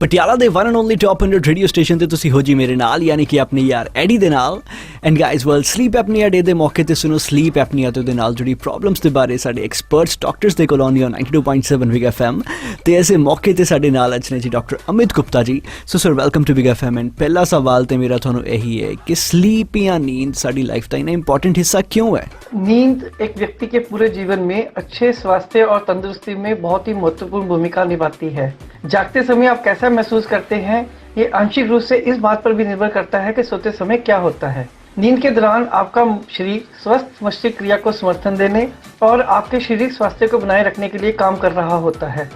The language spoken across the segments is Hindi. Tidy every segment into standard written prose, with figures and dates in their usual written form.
ਪਟਿਆਲਾ ਦੇ one and only top 100 radio station ਤੇ ਤੁਸੀਂ ਹੋ ਜੀ ਮੇਰੇ ਨਾਲ ਯਾਨੀ ਕਿ ਆਪਣੇ ਯਾਰ ਐਡੀ ਦੇ ਨਾਲ। And guys well sleep apnea day ਦੇ ਮੌਕੇ ਤੇ ਸੁਣੋ ਸਲੀਪ ਐਪਨੀਆ ਤੇ ਉਹਦੇ ਨਾਲ ਜੁੜੀ ਪ੍ਰੋਬਲਮਸ ਦੇ ਬਾਰੇ ਸਾਡੇ ਐਕਸਪਰਟਸ ਡਾਕਟਰਸ ਦੇ ਕੋਲ ਆਉਂਦੀ 92.7 ਬਿਗ ਐਫਐਮ ਤੇ ਐਸੇ ਮੌਕੇ ਤੇ ਸਾਡੇ ਨਾਲ ਅੱਜ ਨੇ ਜੀ doctor Amit Gupta ji. So sir welcome to Big FM. And ਪਹਿਲਾ ਸਵਾਲ ਤੇ ਮੇਰਾ ਤੁਹਾਨੂੰ ਇਹੀ ਹੈ ਕਿ ਸਲੀਪ या नींद साड़ी लाइफ का इतना इंपॉर्टेंट हिस्सा क्यों है? नींद एक व्यक्ति के पूरे जीवन में अच्छे स्वास्थ्य और तंदुरुस्ती में बहुत ही महत्वपूर्ण भूमिका निभाती है। जागते समय आप कैसा महसूस करते हैं ये आंशिक रूप से इस बात पर भी निर्भर करता है कि सोते समय क्या होता है। नींद के दौरान आपका शरीर स्वस्थ मस्तिष्क क्रिया को समर्थन देने और आपके शारीरिक स्वास्थ्य को बनाए रखने के लिए काम कर रहा होता है।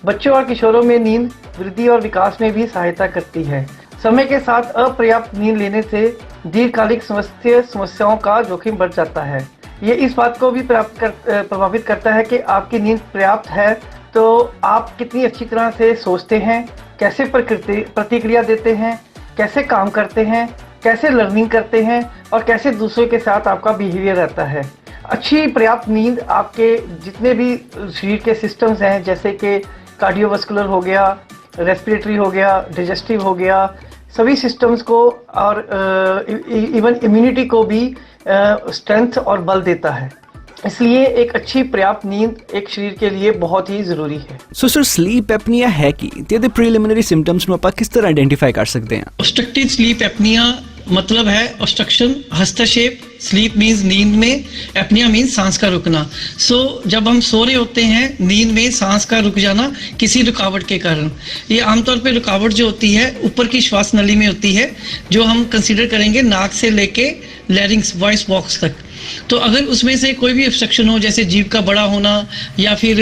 बच्चों और किशोरों में नींद वृद्धि और विकास में भी सहायता करती है। समय के साथ अपर्याप्त नींद लेने से दीर्घकालिक समस्याओं का जोखिम बढ़ जाता है। ये इस बात को भी प्रभावित करता है कि आपकी नींद पर्याप्त है तो आप कितनी अच्छी तरह से सोचते हैं, कैसे प्रतिक्रिया देते हैं, कैसे काम करते हैं, कैसे लर्निंग करते हैं और कैसे दूसरों के साथ आपका बिहेवियर रहता है। अच्छी पर्याप्त नींद आपके जितने भी शरीर के सिस्टम्स हैं जैसे कि कार्डियोवास्कुलर हो गया, रेस्पिरेटरी हो गया, डाइजेस्टिव हो गया, सभी सिस्टम्स को और इवन इम्यूनिटी को भी स्ट्रेंथ और बल देता है। इसलिए एक अच्छी पर्याप्त नींद एक शरीर के लिए बहुत ही ज़रूरी है। सो सर स्लीप एपनिया है कि ते दे प्रीलिमिनरी सिम्टम्स ਨੂੰ ਆਪਾਂ ਕਿਸ ਤਰ੍ਹਾਂ ਆਇਡੈਂਟੀਫਾਈ ਕਰ ਸਕਦੇ ਹਾਂ? ऑब्स्ट्रक्टिव स्लीप एपनिया मतलब है ऑब्स्ट्रक्शन, हस्तक्षेप। स्लीप मीन्स नींद में, एपनिया मीन्स सांस का रुकना। जब हम सो रहे होते हैं नींद में सांस का रुक जाना किसी रुकावट के कारण, ये आमतौर पे रुकावट जो होती है ऊपर की श्वास नली में होती है जो हम कंसीडर करेंगे नाक से लेके लैरिंग्स वॉइस बॉक्स तक। तो अगर उसमें से कोई भी ऑब्स्ट्रक्शन हो जैसे जीभ का बड़ा होना या फिर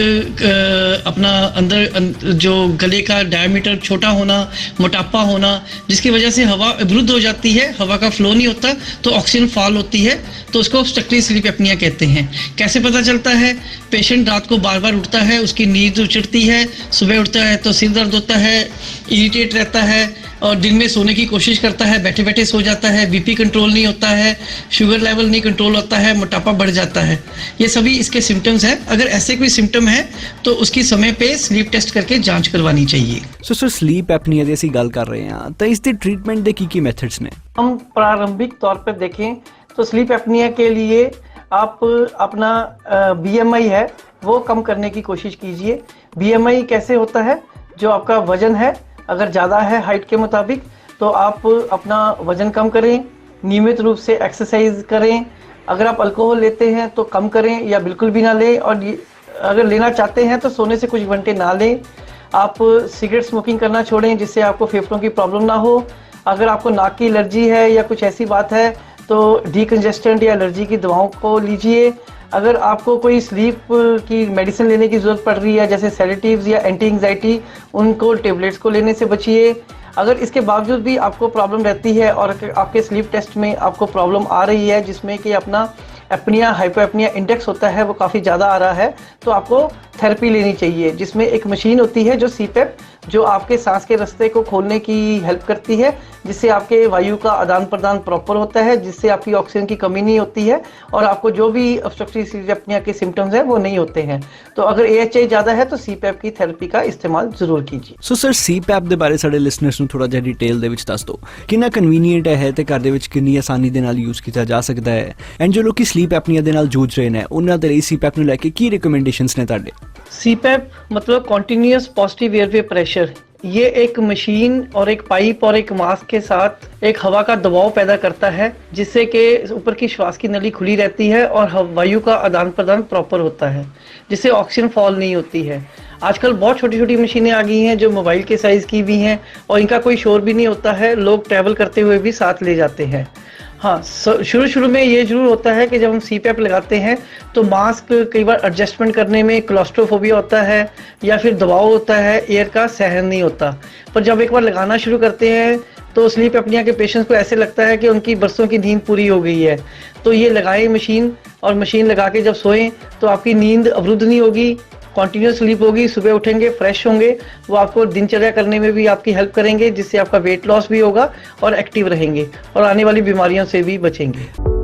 अपना अंदर जो गले का डायमीटर छोटा होना, मोटापा होना जिसकी वजह से हवा अवरुद्ध हो जाती है, हवा का फ्लो नहीं होता तो ऑक्सीजन फॉल होती है, तो उसको ऑब्स्ट्रक्टिव स्लीप एपनिया कहते हैं। कैसे पता चलता है? पेशेंट रात को बार बार उठता है, उसकी नींद उचड़ती है, सुबह उठता है तो सिर दर्द होता है, इरिटेट रहता है और दिन में सोने की कोशिश करता है, बैठे बैठे सो जाता है, बीपी कंट्रोल नहीं होता है, शुगर लेवल नहीं कंट्रोल होता है, मोटापा बढ़ जाता है। ये सभी इसके सिम्टम्स हैं। अगर ऐसे कोई सिम्टम है तो उसकी समय पे स्लीप टेस्ट करके जांच करवानी चाहिए। सो सर स्लीप एपनिया ਦੀ ਅਸੀਂ ਗੱਲ ਕਰ ਰਹੇ ਹਾਂ ਤਾਂ ਇਸ ਦੇ ਟ੍ਰੀਟਮੈਂਟ ਦੇ ਕੀ ਮੈਥड्स ਨੇ? हम प्रारंभिक तौर पर देखें तो स्लीप एपनिया के लिए आप अपना BMI है वो कम करने की कोशिश कीजिए। BMI कैसे होता है? जो आपका वजन है अगर ज़्यादा है हाइट के मुताबिक तो आप अपना वज़न कम करें, नियमित रूप से एक्सरसाइज करें। अगर आप अल्कोहल लेते हैं तो कम करें या बिल्कुल भी ना लें, और अगर लेना चाहते हैं तो सोने से कुछ घंटे ना लें। आप सिगरेट स्मोकिंग करना छोड़ें जिससे आपको फेफड़ों की प्रॉब्लम ना हो। अगर आपको नाक की एलर्जी है या कुछ ऐसी बात है तो डीकंजेस्टेंट या एलर्जी की दवाओं को लीजिए। अगर आपको कोई स्लीप की मेडिसिन लेने की ज़रूरत पड़ रही है जैसे सेडेटिव्स या एंटी एंग्जाइटी, उनको टेबलेट्स को लेने से बचिए। अगर इसके बावजूद भी आपको प्रॉब्लम रहती है और आपके स्लीप टेस्ट में आपको प्रॉब्लम आ रही है जिसमें कि अपना एपनिया हाइपोएपनिया इंडेक्स होता है वो काफ़ी ज़्यादा आ रहा है तो आपको थेरेपी लेनी चाहिए जिसमें एक मशीन होती है जो सीपेप जो आपके सांस के रास्ते को खोलने की हेल्प करती है जिससे आपके वायु का आदान प्रदान प्रॉपर होता है, जिससे आपकी ऑक्सीजन की कमी नहीं होती है और आपको जो भी ऑब्स्ट्रक्टिव स्लीप एपनिया के सिम्टम्स हैं वो नहीं होते हैं। तो अगर AHI ज़्यादा है तो सीपेप की थेरेपी का इस्तेमाल ज़रूर कीजिए। ਸੋ ਸਰ ਸੀਪੈਪ ਦੇ ਬਾਰੇ ਸਾਡੇ ਲਿਸਨਰਸ ਨੂੰ ਥੋੜਾ ਜਿਹਾ ਡਿਟੇਲ ਦੇ ਵਿੱਚ ਦੱਸ ਦਿਓ ਕਿੰਨਾ ਕਨਵੀਨੀਅੰਟ ਹੈ ਤੇ ਘਰ ਦੇ ਵਿੱਚ ਕਿੰਨੀ ਆਸਾਨੀ ਦੇ ਨਾਲ ਯੂਜ਼ ਕੀਤਾ ਜਾ ਸਕਦਾ ਹੈ। ਐਂਡ ਜੋ ਲੋਕੀ ਸਲੀਪ ਐਪਨੀਆ ਦੇ ਨਾਲ ਜੂਝ ਰਹੇ ਨੇ ਉਹਨਾਂ ਦੇ ਲਈ ਸੀਪੈਪ ਨੂੰ ਲੈ ਕੇ ਕੀ ਰਿਕਮੈਂਡੇਸ਼ਨਸ ਨੇ ਤੁਹਾਡੇ? सीपेप मतलब कॉन्टिन्यूस पॉजिटिव एयरवे प्रेशर। ये एक मशीन और एक पाइप और एक मास्क के साथ एक हवा का दबाव पैदा करता है जिससे कि ऊपर की श्वास की नली खुली रहती है और वायु का आदान प्रदान प्रॉपर होता है जिससे ऑक्सीजन फॉल नहीं होती है। आजकल बहुत छोटी छोटी मशीनें आ गई हैं जो मोबाइल के साइज़ की भी हैं और इनका कोई शोर भी नहीं होता है, लोग ट्रैवल करते हुए भी साथ ले जाते हैं। हाँ, शुरू में ये जरूर होता है कि जब हम सीपेप लगाते हैं तो मास्क कई बार एडजस्टमेंट करने में क्लॉस्ट्रोफोबिया होता है या फिर दबाव होता है, एयर का सहन नहीं होता। पर जब एक बार लगाना शुरू करते हैं तो स्लीप एपनिया के पेशेंट्स को ऐसे लगता है कि उनकी बरसों की नींद पूरी हो गई है। तो ये लगाएं मशीन और मशीन लगा के जब सोएं तो आपकी नींद अवरुद्ध नहीं होगी, कॉन्टिन्यूस स्लीप होगी, सुबह उठेंगे फ्रेश होंगे, वो आपको दिनचर्या करने में भी आपकी हेल्प करेंगे जिससे आपका वेट लॉस भी होगा और एक्टिव रहेंगे और आने वाली बीमारियों से भी बचेंगे।